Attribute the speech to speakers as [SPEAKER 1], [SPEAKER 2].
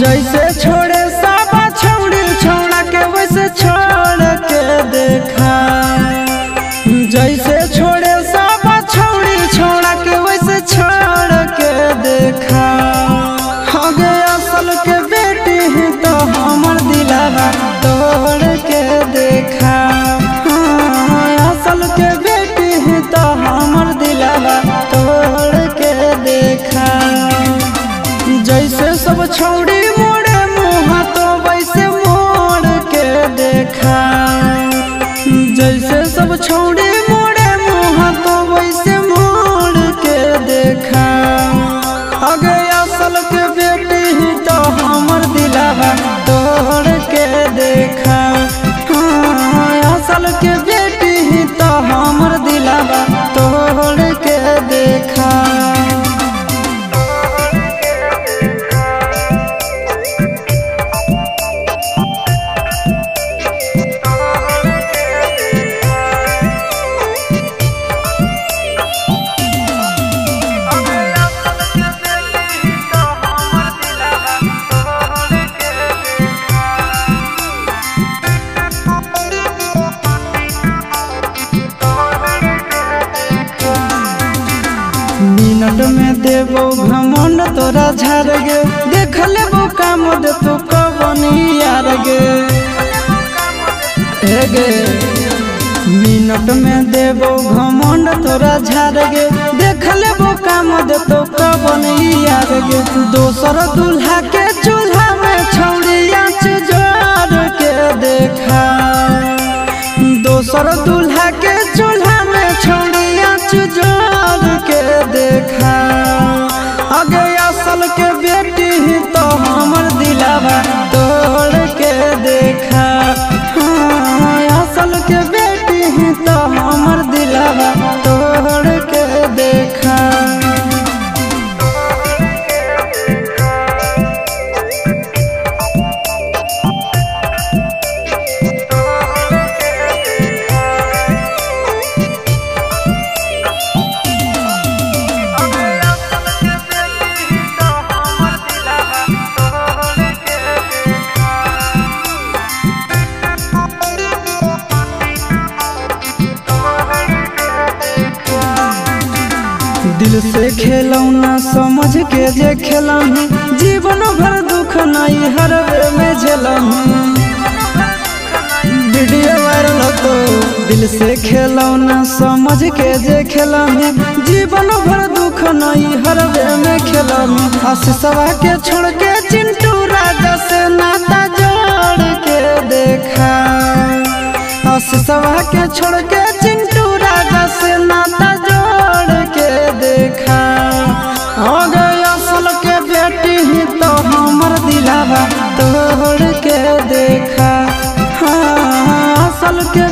[SPEAKER 1] जैसे छोड़े सब छौड़ी छौड़ा के वैसे छोड़ के देखा। जैसे छोड़े सब छौड़ी छौड़ा के वैसे छोड़ के देखा। आगे असल के बेटी ही तो हमर दिलावा तोड़ के देखा। असल के बेटी ही तो हमर दिलावा तोड़ के देखा। जैसे सब छौड़ी मोड़े मुँह तो वैसे मोड़ के देखा। जैसे सब छौड़ी मोड़े मुँह तो वैसे मोड़ के देखा। आगे असल के बेटी ही तो हमर दिलावा तोड़ के देखा। असल के बेटी ही तो हमर दिलावा तोड़ के देखा। मिनट में देवो घमंड तोरा झाड़ गे। देख लेबो काम दे तो कबनी यार गे। गे मिनट में देवो घमंड तोरा झाड़ गे। देख लेबो काम दे तो कबनी यार गे। दोसर दूल्हा के चूल्हा में छौड़ी आँच जोड़ के देखा। दोसर दूल्हा के चूल्हा में छौड़ी आँच जोड़ के देखा। आगे असल के बेटी ही तो हमर दिलावा तोड़ के देखा। असल के बेटी ही तो हमर दिलावा तोड़ के देखा। दिल से खेलौना समझ के जे खेलही। जीवन भर दुख नहीं हरवे में झेलही। वीडियो वायरल तो दिल से खेलौना समझ के जे खेलही। जीवन भर दुख नहीं हरवे में खेलही। आशीषवा के छोड़ के चिंटू राजा से नाता जोड़ के देखा। आशीषवा के छोड़ के चिंटू राजा से नाता जोड़ के देखा। आगे असल के बेटी ही तो हमर दिलावा तोड़ के देखा। असल के